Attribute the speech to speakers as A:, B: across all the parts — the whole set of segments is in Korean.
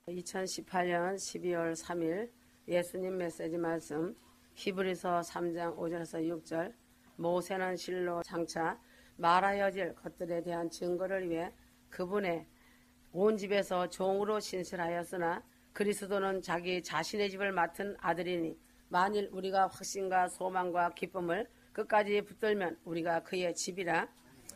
A: 2018년 12월 3일 예수님 메시지 말씀 히브리서 3장 5절에서 6절. 모세는 실로 장차 말하여질 것들에 대한 증거를 위해 그분의 온 집에서 종으로 신실하였으나 그리스도는 자기 자신의 집을 맡은 아들이니 만일 우리가 확신과 소망과 기쁨을 끝까지 붙들면 우리가 그의 집이라.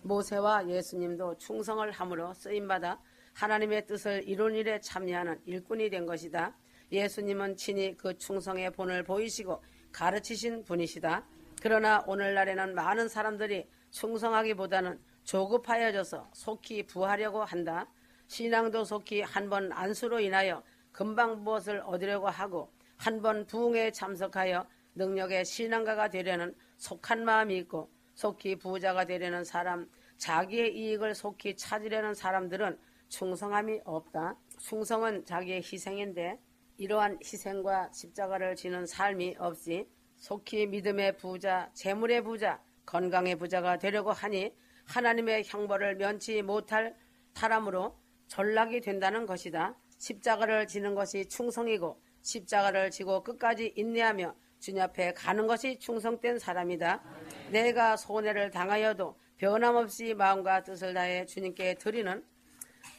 A: 모세와 예수님도 충성을 함으로 쓰임받아 하나님의 뜻을 이룬 일에 참여하는 일꾼이 된 것이다. 예수님은 친히 그 충성의 본을 보이시고 가르치신 분이시다. 그러나 오늘날에는 많은 사람들이 충성하기보다는 조급하여져서 속히 부하려고 한다. 신앙도 속히 한 번 안수로 인하여 금방 무엇을 얻으려고 하고 한 번 부흥에 참석하여 능력의 신앙가가 되려는 속한 마음이 있고 속히 부자가 되려는 사람, 자기의 이익을 속히 찾으려는 사람들은 충성함이 없다. 충성은 자기의 희생인데 이러한 희생과 십자가를 지는 삶이 없이 속히 믿음의 부자, 재물의 부자, 건강의 부자가 되려고 하니 하나님의 형벌을 면치 못할 사람으로 전락이 된다는 것이다. 십자가를 지는 것이 충성이고 십자가를 지고 끝까지 인내하며 주님 앞에 가는 것이 충성된 사람이다. 내가 손해를 당하여도 변함없이 마음과 뜻을 다해 주님께 드리는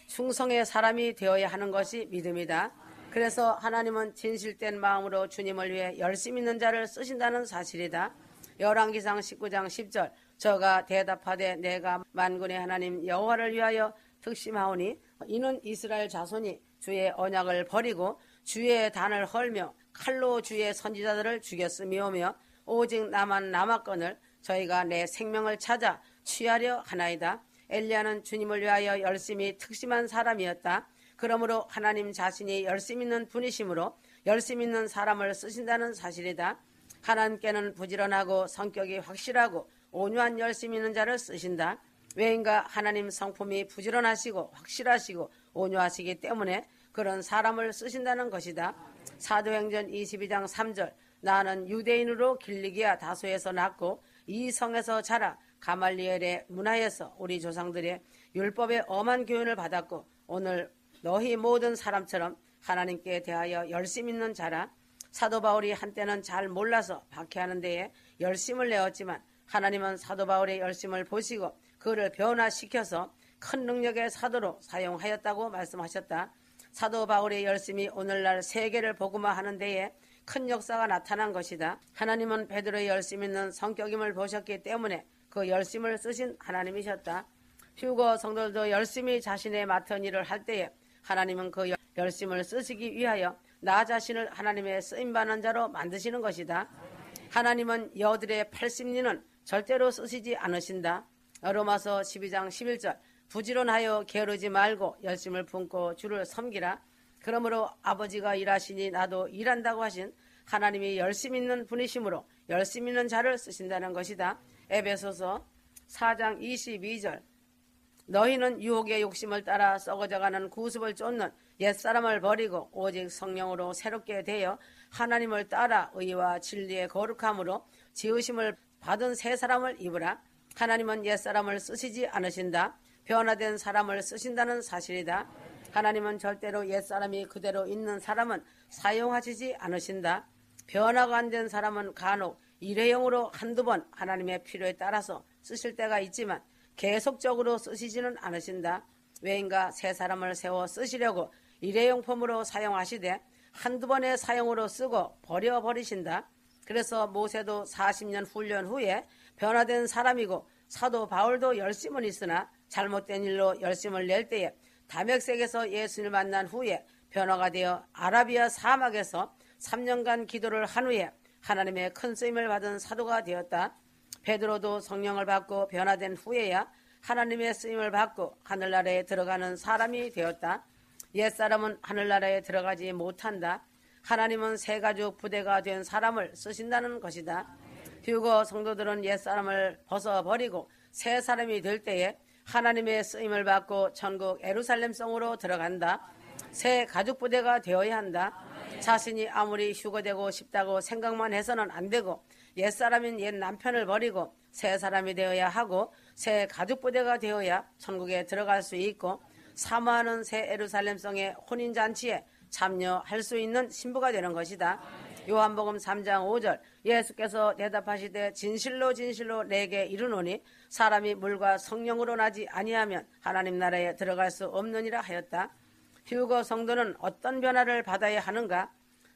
A: 충성의 사람이 되어야 하는 것이 믿음이다. 그래서 하나님은 진실된 마음으로 주님을 위해 열심 있는 자를 쓰신다는 사실이다. 열왕기상 19장 10절. 저가 대답하되 내가 만군의 하나님 여호와를 위하여 특심하오니 이는 이스라엘 자손이 주의 언약을 버리고 주의 단을 헐며 칼로 주의 선지자들을 죽였음이오며 오직 나만 남았거늘 저희가 내 생명을 찾아 취하려 하나이다. 엘리야는 주님을 위하여 열심히 특심한 사람이었다. 그러므로 하나님 자신이 열심 있는 분이시므로 열심 있는 사람을 쓰신다는 사실이다. 하나님께는 부지런하고 성격이 확실하고 온유한 열심 있는 자를 쓰신다. 왜인가 하나님 성품이 부지런하시고 확실하시고 온유하시기 때문에 그런 사람을 쓰신다는 것이다. 사도행전 22장 3절. 나는 유대인으로 길리기아 다소에서 낳고 이 성에서 자라 가말리엘의 문화에서 우리 조상들의 율법의 엄한 교훈을 받았고 오늘 너희 모든 사람처럼 하나님께 대하여 열심 있는 자라. 사도 바울이 한때는 잘 몰라서 박해하는 데에 열심을 내었지만 하나님은 사도 바울의 열심을 보시고 그를 변화시켜서 큰 능력의 사도로 사용하였다고 말씀하셨다. 사도 바울의 열심이 오늘날 세계를 복음화하는 데에 큰 역사가 나타난 것이다. 하나님은 베드로의 열심 있는 성격임을 보셨기 때문에 그 열심을 쓰신 하나님이셨다. 휴거 성도들도 열심히 자신의 맡은 일을 할 때에 하나님은 그 열심을 쓰시기 위하여 나 자신을 하나님의 쓰임받는 자로 만드시는 것이다. 하나님은 여들의 80리는 절대로 쓰시지 않으신다. 로마서 12장 11절. 부지런하여 게으르지 말고 열심을 품고 주를 섬기라. 그러므로 아버지가 일하시니 나도 일한다고 하신 하나님이 열심 있는 분이시므로 열심 있는 자를 쓰신다는 것이다. 에베소서 4장 22절. 너희는 유혹의 욕심을 따라 썩어져가는 구습을 쫓는 옛사람을 버리고 오직 성령으로 새롭게 되어 하나님을 따라 의와 진리의 거룩함으로 지으심을 받은 새 사람을 입으라. 하나님은 옛사람을 쓰시지 않으신다. 변화된 사람을 쓰신다는 사실이다. 하나님은 절대로 옛사람이 그대로 있는 사람은 사용하시지 않으신다. 변화가 안 된 사람은 간혹 일회용으로 한두 번 하나님의 필요에 따라서 쓰실 때가 있지만 계속적으로 쓰시지는 않으신다. 왜인가 새 사람을 세워 쓰시려고 일회용품으로 사용하시되 한두 번의 사용으로 쓰고 버려버리신다. 그래서 모세도 40년 훈련 후에 변화된 사람이고 사도 바울도 열심은 있으나 잘못된 일로 열심을 낼 때에 다맥색에서 예수를 만난 후에 변화가 되어 아라비아 사막에서 3년간 기도를 한 후에 하나님의 큰 쓰임을 받은 사도가 되었다. 베드로도 성령을 받고 변화된 후에야 하나님의 쓰임을 받고 하늘나라에 들어가는 사람이 되었다. 옛사람은 하늘나라에 들어가지 못한다. 하나님은 새 가죽 부대가 된 사람을 쓰신다는 것이다. 휴거 성도들은 옛사람을 벗어버리고 새 사람이 될 때에 하나님의 쓰임을 받고 천국 예루살렘성으로 들어간다. 새 가죽 부대가 되어야 한다. 자신이 아무리 휴거되고 싶다고 생각만 해서는 안 되고 옛사람인 옛 남편을 버리고 새 사람이 되어야 하고 새 가죽 부대가 되어야 천국에 들어갈 수 있고 사모하는 새 예루살렘성의 혼인잔치에 참여할 수 있는 신부가 되는 것이다. 요한복음 3장 5절 예수께서 대답하시되 진실로 진실로 내게 이르노니 사람이 물과 성령으로 나지 아니하면 하나님 나라에 들어갈 수 없느니라 하였다. 휴거 성도는 어떤 변화를 받아야 하는가?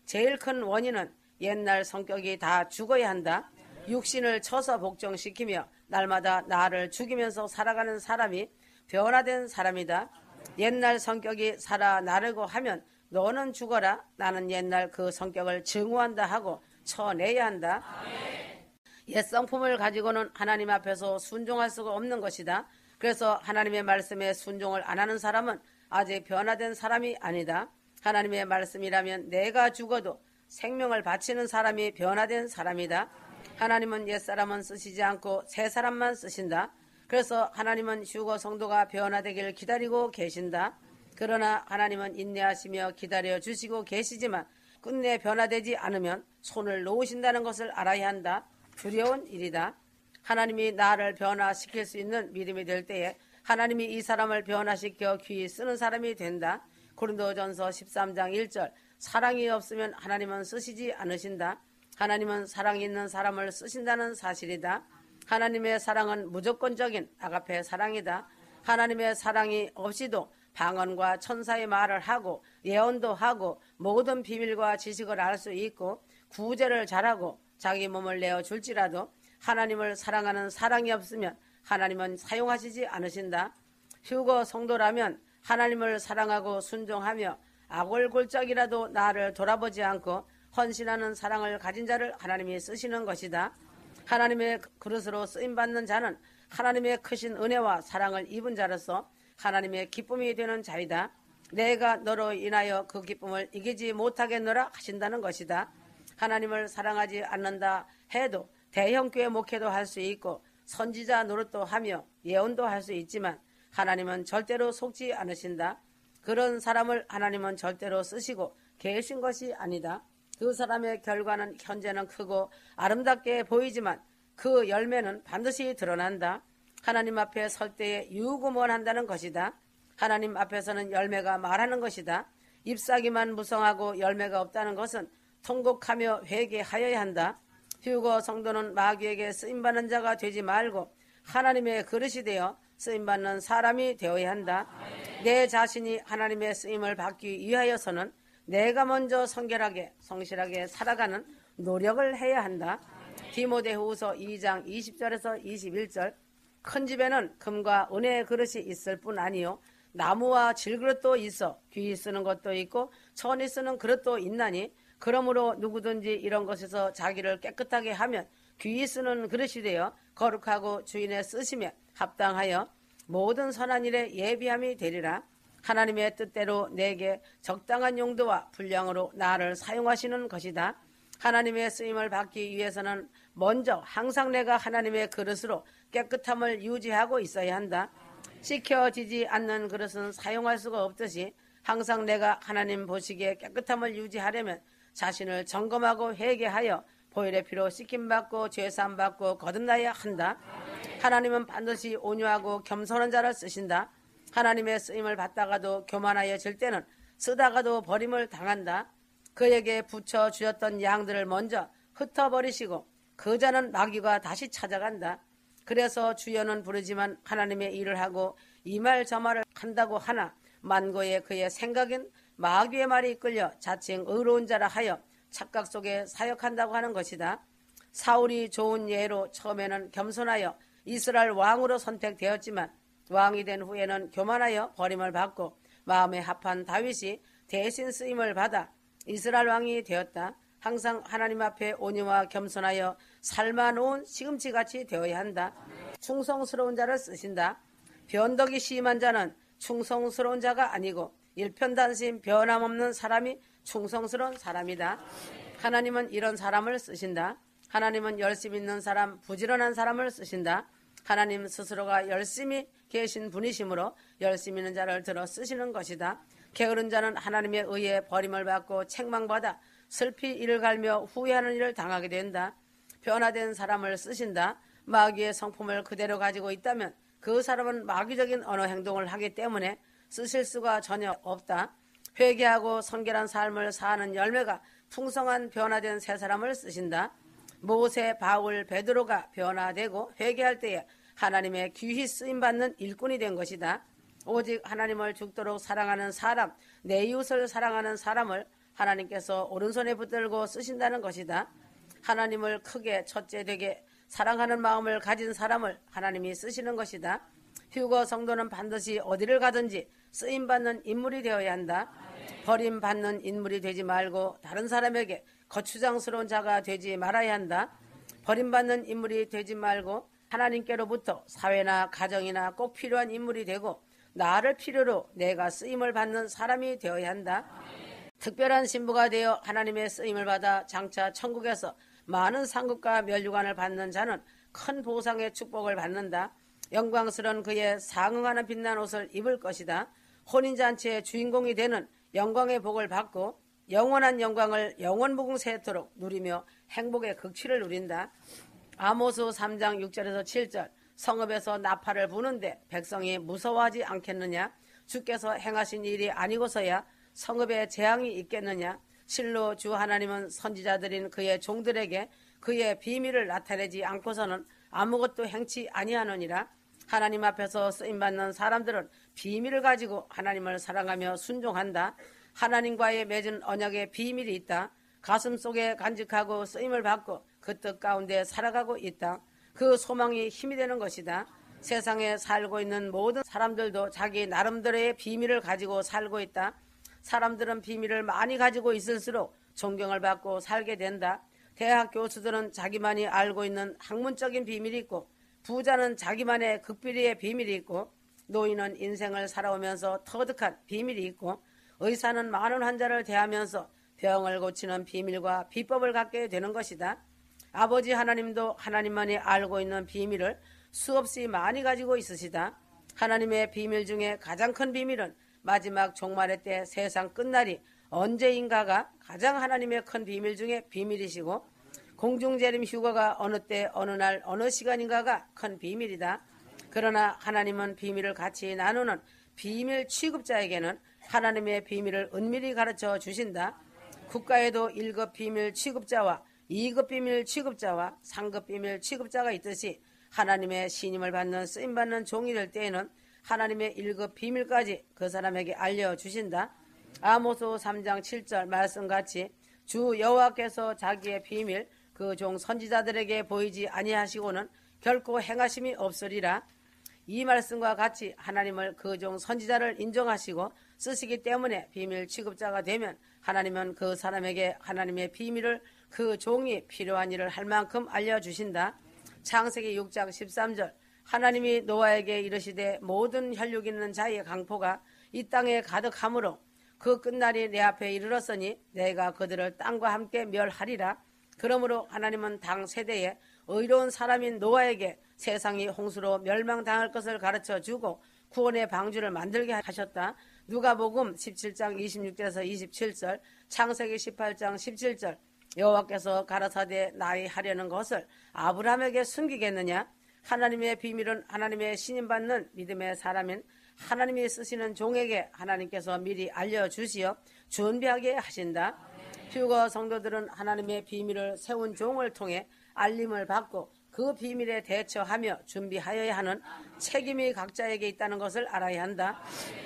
A: 제일 큰 원인은 옛날 성격이 다 죽어야 한다. 육신을 쳐서 복종시키며 날마다 나를 죽이면서 살아가는 사람이 변화된 사람이다. 옛날 성격이 살아나려고 하면 너는 죽어라. 나는 옛날 그 성격을 증오한다 하고 쳐내야 한다. 옛 성품을 가지고는 하나님 앞에서 순종할 수가 없는 것이다. 그래서 하나님의 말씀에 순종을 안 하는 사람은 아직 변화된 사람이 아니다. 하나님의 말씀이라면 내가 죽어도 생명을 바치는 사람이 변화된 사람이다. 하나님은 옛사람은 쓰시지 않고 새 사람만 쓰신다. 그래서 하나님은 휴거 성도가 변화되기를 기다리고 계신다. 그러나 하나님은 인내하시며 기다려 주시고 계시지만 끝내 변화되지 않으면 손을 놓으신다는 것을 알아야 한다. 두려운 일이다. 하나님이 나를 변화시킬 수 있는 믿음이 될 때에 하나님이 이 사람을 변화시켜 귀히 쓰는 사람이 된다. 고린도전서 13장 1절 사랑이 없으면 하나님은 쓰시지 않으신다. 하나님은 사랑이 있는 사람을 쓰신다는 사실이다. 하나님의 사랑은 무조건적인 아가페 사랑이다. 하나님의 사랑이 없이도 방언과 천사의 말을 하고 예언도 하고 모든 비밀과 지식을 알 수 있고 구제를 잘하고 자기 몸을 내어줄지라도 하나님을 사랑하는 사랑이 없으면 하나님은 사용하시지 않으신다. 휴거 성도라면 하나님을 사랑하고 순종하며 아골골짝이라도 나를 돌아보지 않고 헌신하는 사랑을 가진 자를 하나님이 쓰시는 것이다. 하나님의 그릇으로 쓰임받는 자는 하나님의 크신 은혜와 사랑을 입은 자로서 하나님의 기쁨이 되는 자이다. 내가 너로 인하여 그 기쁨을 이기지 못하겠노라 하신다는 것이다. 하나님을 사랑하지 않는다 해도 대형교회 목회도 할 수 있고 선지자 노릇도 하며 예언도 할 수 있지만 하나님은 절대로 속지 않으신다. 그런 사람을 하나님은 절대로 쓰시고 계신 것이 아니다. 그 사람의 결과는 현재는 크고 아름답게 보이지만 그 열매는 반드시 드러난다. 하나님 앞에 설 때에 유구무원한다는 것이다. 하나님 앞에서는 열매가 말하는 것이다. 잎사귀만 무성하고 열매가 없다는 것은 통곡하며 회개하여야 한다. 휴거 성도는 마귀에게 쓰임받는 자가 되지 말고 하나님의 그릇이 되어 쓰임받는 사람이 되어야 한다. 내 자신이 하나님의 쓰임을 받기 위하여서는 내가 먼저 성결하게 성실하게 살아가는 노력을 해야 한다. 디모데후서 2장 20절에서 21절 큰 집에는 금과 은혜의 그릇이 있을 뿐 아니요 나무와 질그릇도 있어 귀히 쓰는 것도 있고 천히 쓰는 그릇도 있나니 그러므로 누구든지 이런 것에서 자기를 깨끗하게 하면 귀히 쓰는 그릇이 되어 거룩하고 주인의 쓰심에 합당하여 모든 선한 일에 예비함이 되리라. 하나님의 뜻대로 내게 적당한 용도와 분량으로 나를 사용하시는 것이다. 하나님의 쓰임을 받기 위해서는 먼저 항상 내가 하나님의 그릇으로 깨끗함을 유지하고 있어야 한다. 씻겨지지 않는 그릇은 사용할 수가 없듯이 항상 내가 하나님 보시기에 깨끗함을 유지하려면 자신을 점검하고 회개하여 보혈의 피로 씻김받고 죄사함받고 거듭나야 한다. 하나님은 반드시 온유하고 겸손한 자를 쓰신다. 하나님의 쓰임을 받다가도 교만하여질 때는 쓰다가도 버림을 당한다. 그에게 붙여주셨던 양들을 먼저 흩어버리시고 그 자는 마귀가 다시 찾아간다. 그래서 주여는 부르지만 하나님의 일을 하고 이 말 저 말을 한다고 하나 만고의 그의 생각엔 마귀의 말이 이끌려 자칭 의로운 자라 하여 착각 속에 사역한다고 하는 것이다. 사울이 좋은 예로 처음에는 겸손하여 이스라엘 왕으로 선택되었지만 왕이 된 후에는 교만하여 버림을 받고 마음에 합한 다윗이 대신 쓰임을 받아 이스라엘 왕이 되었다. 항상 하나님 앞에 온유와 겸손하여 삶아놓은 시금치같이 되어야 한다. 충성스러운 자를 쓰신다. 변덕이 심한 자는 충성스러운 자가 아니고 일편단심 변함없는 사람이 충성스러운 사람이다. 하나님은 이런 사람을 쓰신다. 하나님은 열심 있는 사람, 부지런한 사람을 쓰신다. 하나님 스스로가 열심히 계신 분이시므로 열심 있는 자를 들어 쓰시는 것이다. 게으른 자는 하나님의 의에 버림을 받고 책망받아 슬피 이를 갈며 후회하는 일을 당하게 된다. 변화된 사람을 쓰신다. 마귀의 성품을 그대로 가지고 있다면 그 사람은 마귀적인 언어 행동을 하기 때문에 쓰실 수가 전혀 없다. 회개하고 성결한 삶을 사는 열매가 풍성한 변화된 새 사람을 쓰신다. 모세, 바울, 베드로가 변화되고 회개할 때에 하나님의 귀히 쓰임받는 일꾼이 된 것이다. 오직 하나님을 죽도록 사랑하는 사람, 내 이웃을 사랑하는 사람을 하나님께서 오른손에 붙들고 쓰신다는 것이다. 하나님을 크게 첫째 되게 사랑하는 마음을 가진 사람을 하나님이 쓰시는 것이다. 휴거 성도는 반드시 어디를 가든지 쓰임받는 인물이 되어야 한다. 버림받는 인물이 되지 말고 다른 사람에게 거추장스러운 자가 되지 말아야 한다. 버림받는 인물이 되지 말고 하나님께로부터 사회나 가정이나 꼭 필요한 인물이 되고 나를 필요로 내가 쓰임을 받는 사람이 되어야 한다. 특별한 신부가 되어 하나님의 쓰임을 받아 장차 천국에서 많은 상급과 면류관을 받는 자는 큰 보상의 축복을 받는다. 영광스러운 그의 상응하는 빛난 옷을 입을 것이다. 혼인잔치의 주인공이 되는 영광의 복을 받고 영원한 영광을 영원무궁세토록 누리며 행복의 극치를 누린다. 아모스 3장 6절에서 7절 성읍에서 나팔을 부는데 백성이 무서워하지 않겠느냐? 주께서 행하신 일이 아니고서야 성읍에 재앙이 있겠느냐? 실로 주 하나님은 선지자들인 그의 종들에게 그의 비밀을 나타내지 않고서는 아무것도 행치 아니하느니라. 하나님 앞에서 쓰임받는 사람들은 비밀을 가지고 하나님을 사랑하며 순종한다. 하나님과의 맺은 언약의 비밀이 있다. 가슴 속에 간직하고 쓰임을 받고 그 뜻 가운데 살아가고 있다. 그 소망이 힘이 되는 것이다. 세상에 살고 있는 모든 사람들도 자기 나름대로의 비밀을 가지고 살고 있다. 사람들은 비밀을 많이 가지고 있을수록 존경을 받고 살게 된다. 대학 교수들은 자기만이 알고 있는 학문적인 비밀이 있고 부자는 자기만의 극비리의 비밀이 있고 노인은 인생을 살아오면서 터득한 비밀이 있고 의사는 많은 환자를 대하면서 병을 고치는 비밀과 비법을 갖게 되는 것이다. 아버지 하나님도 하나님만이 알고 있는 비밀을 수없이 많이 가지고 있으시다. 하나님의 비밀 중에 가장 큰 비밀은 마지막 종말의 때 세상 끝날이 언제인가가 가장 하나님의 큰 비밀 중에 비밀이시고 공중재림 휴거가 어느 때 어느 날 어느 시간인가가 큰 비밀이다. 그러나 하나님은 비밀을 같이 나누는 비밀 취급자에게는 하나님의 비밀을 은밀히 가르쳐 주신다. 국가에도 1급 비밀 취급자와 2급 비밀 취급자와 3급 비밀 취급자가 있듯이 하나님의 신임을 받는 쓰임받는 종이 될 때에는 하나님의 1급 비밀까지 그 사람에게 알려주신다. 아모스 3장 7절 말씀같이 주 여호와께서 자기의 비밀 그 종 선지자들에게 보이지 아니하시고는 결코 행하심이 없으리라. 이 말씀과 같이 하나님을 그 종 선지자를 인정하시고 쓰시기 때문에 비밀 취급자가 되면 하나님은 그 사람에게 하나님의 비밀을 그 종이 필요한 일을 할 만큼 알려주신다. 창세기 6장 13절 하나님이 노아에게 이르시되 모든 혈육 있는 자의 강포가 이 땅에 가득하므로 그 끝날이 내 앞에 이르렀으니 내가 그들을 땅과 함께 멸하리라. 그러므로 하나님은 당 세대에 의로운 사람인 노아에게 세상이 홍수로 멸망당할 것을 가르쳐주고 구원의 방주를 만들게 하셨다. 누가복음 17장 26절에서 27절 창세기 18장 17절 여호와께서 가라사대 나의 하려는 것을 아브라함에게 숨기겠느냐? 하나님의 비밀은 하나님의 신임받는 믿음의 사람인 하나님이 쓰시는 종에게 하나님께서 미리 알려주시어 준비하게 하신다. 휴거 성도들은 하나님의 비밀을 세운 종을 통해 알림을 받고 그 비밀에 대처하며 준비하여야 하는 책임이 각자에게 있다는 것을 알아야 한다.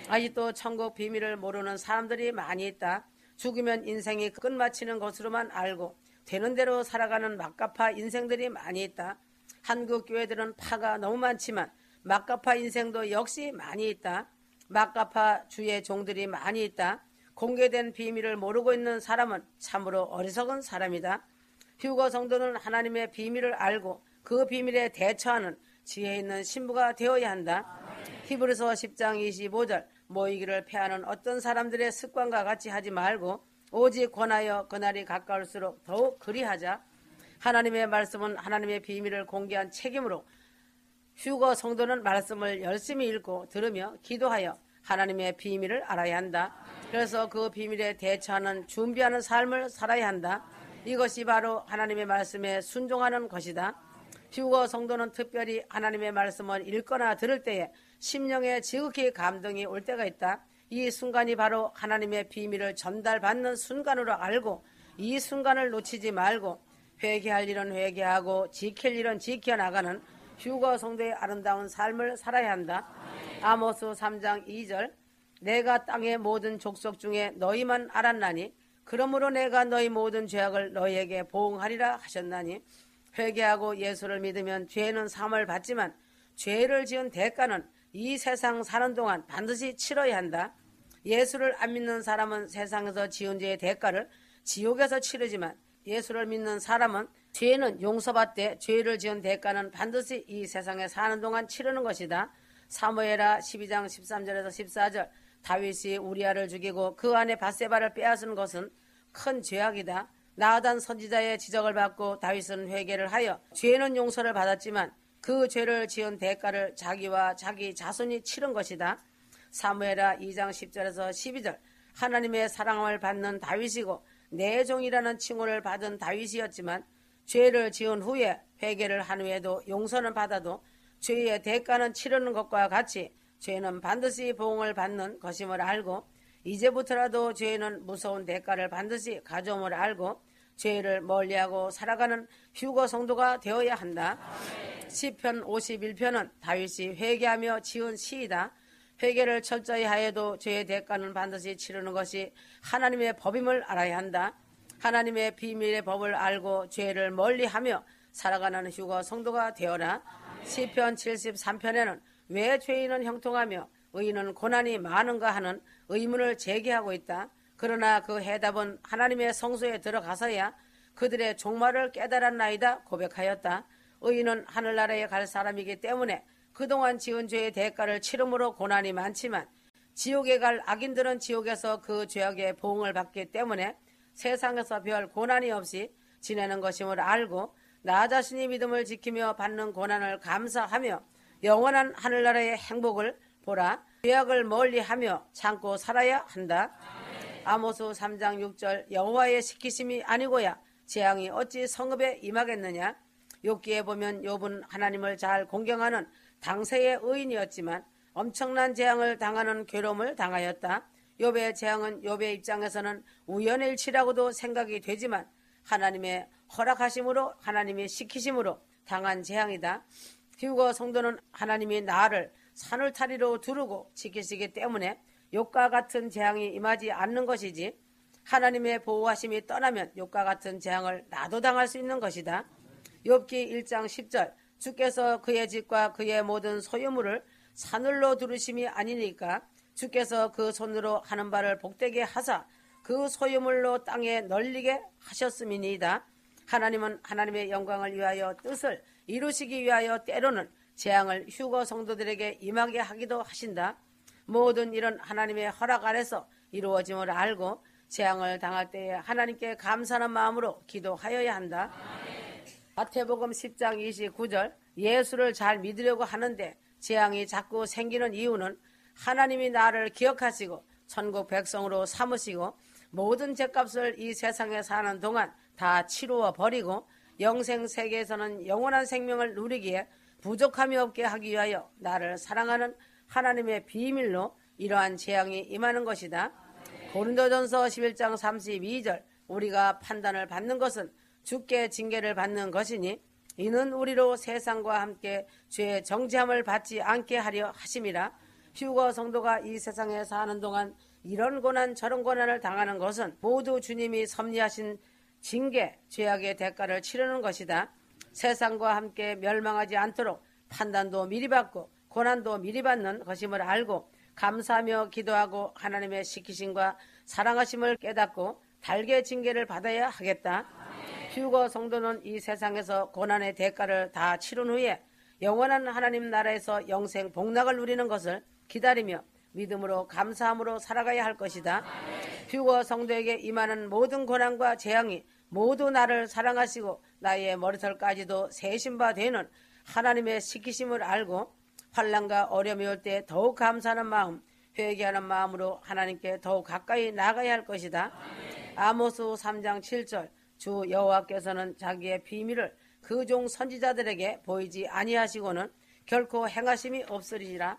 A: 아직도 천국 비밀을 모르는 사람들이 많이 있다. 죽으면 인생이 끝마치는 것으로만 알고 되는 대로 살아가는 막가파 인생들이 많이 있다. 한국 교회들은 파가 너무 많지만 막가파 인생도 역시 많이 있다. 막가파 주의 종들이 많이 있다. 공개된 비밀을 모르고 있는 사람은 참으로 어리석은 사람이다. 휴거 성도는 하나님의 비밀을 알고 그 비밀에 대처하는 지혜 있는 신부가 되어야 한다. 히브리서 10장 25절 모이기를 패하는 어떤 사람들의 습관과 같이 하지 말고 오직 권하여 그날이 가까울수록 더욱 그리하자. 하나님의 말씀은 하나님의 비밀을 공개한 책임으로 휴거 성도는 말씀을 열심히 읽고 들으며 기도하여 하나님의 비밀을 알아야 한다. 그래서 그 비밀에 대처하는 준비하는 삶을 살아야 한다. 이것이 바로 하나님의 말씀에 순종하는 것이다. 휴거 성도는 특별히 하나님의 말씀을 읽거나 들을 때에 심령에 지극히 감동이 올 때가 있다. 이 순간이 바로 하나님의 비밀을 전달받는 순간으로 알고 이 순간을 놓치지 말고 회개할 일은 회개하고 지킬 일은 지켜나가는 휴거 성도의 아름다운 삶을 살아야 한다. 아모스 3장 2절 내가 땅의 모든 족속 중에 너희만 알았나니 그러므로 내가 너희 모든 죄악을 너희에게 보응하리라 하셨나니 회개하고 예수를 믿으면 죄는 사함을 받지만 죄를 지은 대가는 이 세상 사는 동안 반드시 치러야 한다. 예수를 안 믿는 사람은 세상에서 지은 죄의 대가를 지옥에서 치르지만 예수를 믿는 사람은 죄는 용서받되 죄를 지은 대가는 반드시 이 세상에 사는 동안 치르는 것이다. 사무엘하 12장 13절에서 14절 다윗이 우리아를 죽이고 그 안에 밧세바를 빼앗은 것은 큰 죄악이다. 나단 선지자의 지적을 받고 다윗은 회개를 하여 죄는 용서를 받았지만 그 죄를 지은 대가를 자기와 자기 자손이 치른 것이다. 사무엘하 2장 10절에서 12절 하나님의 사랑을 받는 다윗이고 내 종이라는 칭호를 받은 다윗이었지만 죄를 지은 후에 회개를 한 후에도 용서는 받아도 죄의 대가는 치르는 것과 같이 죄는 반드시 보응을 받는 것임을 알고 이제부터라도 죄는 무서운 대가를 반드시 가져옴을 알고 죄를 멀리하고 살아가는 휴거 성도가 되어야 한다. 시편 51편은 다윗이 회개하며 지은 시이다. 회개를 철저히 하여도 죄의 대가는 반드시 치르는 것이 하나님의 법임을 알아야 한다. 하나님의 비밀의 법을 알고 죄를 멀리하며 살아가는 휴거 성도가 되어라. 시편 73편에는 왜 죄인은 형통하며 의인은 고난이 많은가 하는 의문을 제기하고 있다. 그러나 그 해답은 하나님의 성소에 들어가서야 그들의 종말을 깨달았나이다 고백하였다. 의인은 하늘나라에 갈 사람이기 때문에 그동안 지은 죄의 대가를 치름으로 고난이 많지만 지옥에 갈 악인들은 지옥에서 그 죄악의 보응을 받기 때문에 세상에서 별 고난이 없이 지내는 것임을 알고 나 자신이 믿음을 지키며 받는 고난을 감사하며 영원한 하늘나라의 행복을 보라. 죄악을 멀리하며 참고 살아야 한다. 아모스 3장 6절 여호와의 시키심이 아니고야 재앙이 어찌 성읍에 임하겠느냐. 욥기에 보면 욥은 하나님을 잘 공경하는 당세의 의인이었지만 엄청난 재앙을 당하는 괴로움을 당하였다. 욥의 재앙은 욥의 입장에서는 우연의 일치라고도 생각이 되지만 하나님의 허락하심으로 하나님의 시키심으로 당한 재앙이다. 휴거 성도는 하나님이 나를 산울타리로 두르고 지키시기 때문에 욥과 같은 재앙이 임하지 않는 것이지 하나님의 보호하심이 떠나면 욥과 같은 재앙을 나도 당할 수 있는 것이다. 욥기 1장 10절 주께서 그의 집과 그의 모든 소유물을 산울로 두르심이 아니니까 주께서 그 손으로 하는 바를 복되게 하사 그 소유물로 땅에 널리게 하셨음이니이다. 하나님은 하나님의 영광을 위하여 뜻을 이루시기 위하여 때로는 재앙을 휴거 성도들에게 임하게 하기도 하신다. 모든 일은 하나님의 허락 아래서 이루어짐을 알고 재앙을 당할 때에 하나님께 감사하는 마음으로 기도하여야 한다. 마태복음 10장 29절 예수를 잘 믿으려고 하는데 재앙이 자꾸 생기는 이유는 하나님이 나를 기억하시고 천국 백성으로 삼으시고 모든 죄값을 이 세상에 사는 동안 다 치루어 버리고 영생 세계에서는 영원한 생명을 누리기에 부족함이 없게 하기 위하여 나를 사랑하는 하나님의 비밀로 이러한 재앙이 임하는 것이다. 고린도전서 11장 32절 우리가 판단을 받는 것은 주께 징계를 받는 것이니 이는 우리로 세상과 함께 죄의 정죄함을 받지 않게 하려 하심이라. 휴거 성도가 이 세상에 사는 동안 이런 고난 저런 고난을 당하는 것은 모두 주님이 섭리하신 징계, 죄악의 대가를 치르는 것이다. 세상과 함께 멸망하지 않도록 판단도 미리 받고 고난도 미리 받는 것임을 알고 감사하며 기도하고 하나님의 시키심과 사랑하심을 깨닫고 달게 징계를 받아야 하겠다. 휴거 성도는 이 세상에서 고난의 대가를 다 치른 후에 영원한 하나님 나라에서 영생 복락을 누리는 것을 기다리며 믿음으로 감사함으로 살아가야 할 것이다. 휴거 성도에게 임하는 모든 고난과 재앙이 모두 나를 사랑하시고 나의 머리털까지도 세신 바 되는 하나님의 시키심을 알고 환난과 어려움이 올 때 더욱 감사하는 마음, 회개하는 마음으로 하나님께 더욱 가까이 나가야 할 것이다. 아모스 3장 7절 주 여호와께서는 자기의 비밀을 그 종 선지자들에게 보이지 아니하시고는 결코 행하심이 없으리라.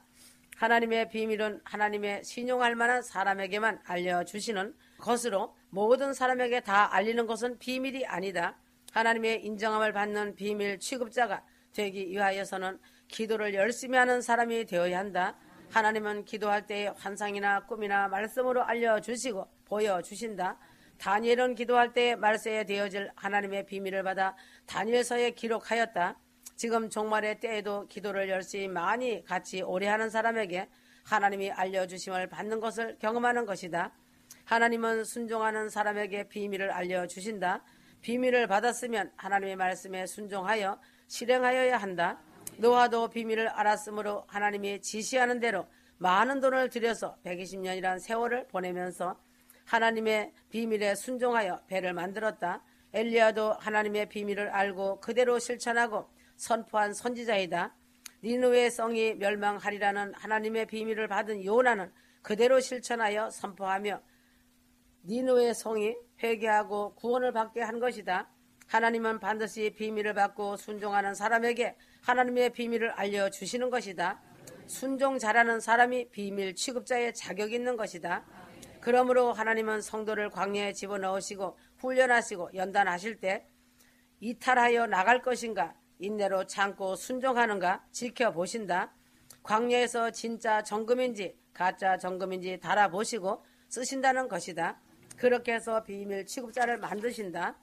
A: 하나님의 비밀은 하나님의 신용할 만한 사람에게만 알려주시는 것으로 모든 사람에게 다 알리는 것은 비밀이 아니다. 하나님의 인정함을 받는 비밀 취급자가 되기 위하여서는 기도를 열심히 하는 사람이 되어야 한다. 하나님은 기도할 때에 환상이나 꿈이나 말씀으로 알려주시고 보여주신다. 다니엘은 기도할 때에 말세에 되어질 하나님의 비밀을 받아 다니엘서에 기록하였다. 지금 종말의 때에도 기도를 열심히 많이 같이 오래 하는 사람에게 하나님이 알려주심을 받는 것을 경험하는 것이다. 하나님은 순종하는 사람에게 비밀을 알려주신다. 비밀을 받았으면 하나님의 말씀에 순종하여 실행하여야 한다. 노아도 비밀을 알았으므로 하나님이 지시하는 대로 많은 돈을 들여서 120년이란 세월을 보내면서 하나님의 비밀에 순종하여 배를 만들었다. 엘리야도 하나님의 비밀을 알고 그대로 실천하고 선포한 선지자이다. 니느웨 성이 멸망하리라는 하나님의 비밀을 받은 요나는 그대로 실천하여 선포하며 니느웨 성이 회개하고 구원을 받게 한 것이다. 하나님은 반드시 비밀을 받고 순종하는 사람에게 하나님의 비밀을 알려주시는 것이다. 순종 잘하는 사람이 비밀 취급자의 자격이 있는 것이다. 그러므로 하나님은 성도를 광야에 집어넣으시고 훈련하시고 연단하실 때 이탈하여 나갈 것인가 인내로 참고 순종하는가 지켜보신다. 광야에서 진짜 정금인지 가짜 정금인지 달아보시고 쓰신다는 것이다. 그렇게 해서 비밀 취급자를 만드신다.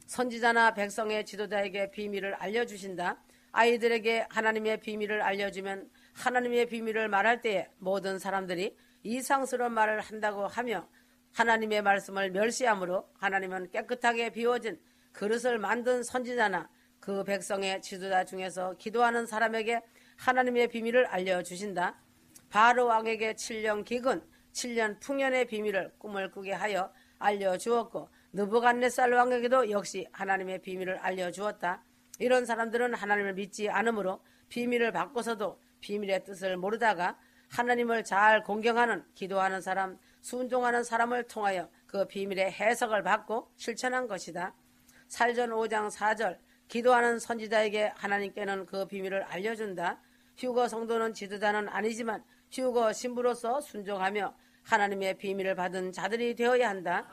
A: 선지자나 백성의 지도자에게 비밀을 알려주신다. 아이들에게 하나님의 비밀을 알려주면 하나님의 비밀을 말할 때에 모든 사람들이 이상스러운 말을 한다고 하며 하나님의 말씀을 멸시하므로 하나님은 깨끗하게 비워진 그릇을 만든 선지자나 그 백성의 지도자 중에서 기도하는 사람에게 하나님의 비밀을 알려주신다. 바로 왕에게 7년 기근 7년 풍년의 비밀을 꿈을 꾸게 하여 알려주었고 느부갓네살 왕에게도 역시 하나님의 비밀을 알려주었다. 이런 사람들은 하나님을 믿지 않으므로 비밀을 받고서도 비밀의 뜻을 모르다가 하나님을 잘 공경하는 기도하는 사람, 순종하는 사람을 통하여 그 비밀의 해석을 받고 실천한 것이다. 살전 5장 4절 기도하는 선지자에게 하나님께는 그 비밀을 알려준다. 휴거 성도는 지도자는 아니지만 휴거 신부로서 순종하며 하나님의 비밀을 받은 자들이 되어야 한다.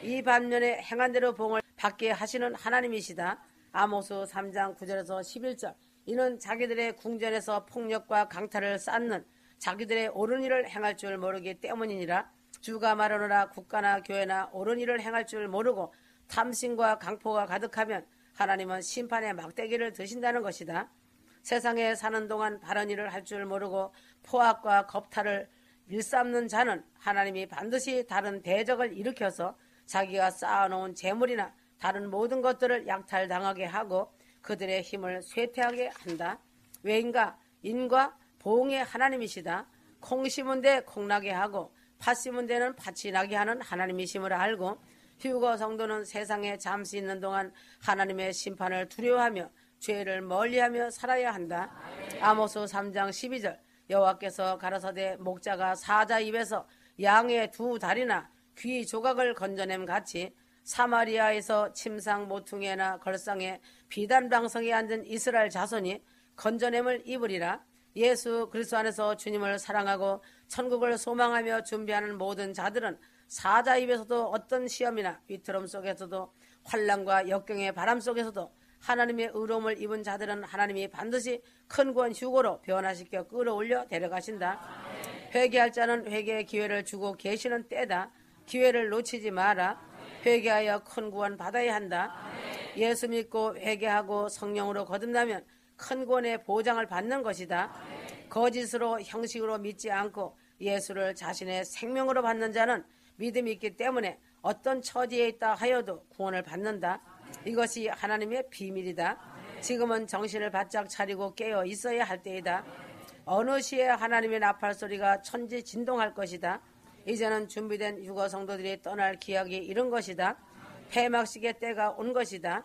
A: 이 반면에 행한 대로 봉을 받게 하시는 하나님이시다. 아모스 3장 9절에서 11절 이는 자기들의 궁전에서 폭력과 강탈을 쌓는 자기들의 옳은 일을 행할 줄 모르기 때문이니라. 주가 말하노라 국가나 교회나 옳은 일을 행할 줄 모르고 탐심과 강포가 가득하면 하나님은 심판의 막대기를 드신다는 것이다. 세상에 사는 동안 바른 일을 할 줄 모르고 포악과 겁탈을 일삼는 자는 하나님이 반드시 다른 대적을 일으켜서 자기가 쌓아놓은 재물이나 다른 모든 것들을 약탈당하게 하고 그들의 힘을 쇠퇴하게 한다. 왜인가? 인과 보응의 하나님이시다. 콩 심은 데 콩나게 하고 팥 심은 데는 팥이 나게 하는 하나님이심을 알고 휴거 성도는 세상에 잠시 있는 동안 하나님의 심판을 두려워하며 죄를 멀리하며 살아야 한다. 아모스 3장 12절 여호와께서 가라사대 목자가 사자 입에서 양의 두 다리나 귀 조각을 건져냄 같이 사마리아에서 침상 모퉁이나 걸상에 비단방석에 앉은 이스라엘 자손이 건져냄을 입으리라. 예수 그리스도 안에서 주님을 사랑하고 천국을 소망하며 준비하는 모든 자들은 사자 입에서도 어떤 시험이나 위트럼 속에서도 환난과 역경의 바람 속에서도 하나님의 의로움을 입은 자들은 하나님이 반드시 큰 구원 휴고로 변화시켜 끌어올려 데려가신다. 회개할 자는 회개의 기회를 주고 계시는 때다. 기회를 놓치지 마라. 회개하여 큰 구원 받아야 한다. 예수 믿고 회개하고 성령으로 거듭나면 큰 구원의 보장을 받는 것이다. 거짓으로 형식으로 믿지 않고 예수를 자신의 생명으로 받는 자는 믿음이 있기 때문에 어떤 처지에 있다 하여도 구원을 받는다. 이것이 하나님의 비밀이다. 지금은 정신을 바짝 차리고 깨어 있어야 할 때이다. 어느 시에 하나님의 나팔 소리가 천지 진동할 것이다. 이제는 준비된 휴거 성도들이 떠날 기약이 이른 것이다. 폐막식의 때가 온 것이다.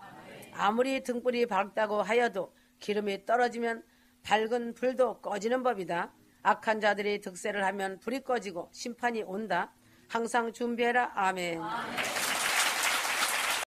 A: 아무리 등불이 밝다고 하여도 기름이 떨어지면 밝은 불도 꺼지는 법이다. 악한 자들이 득세를 하면 불이 꺼지고 심판이 온다. 항상 준비해라. 아멘.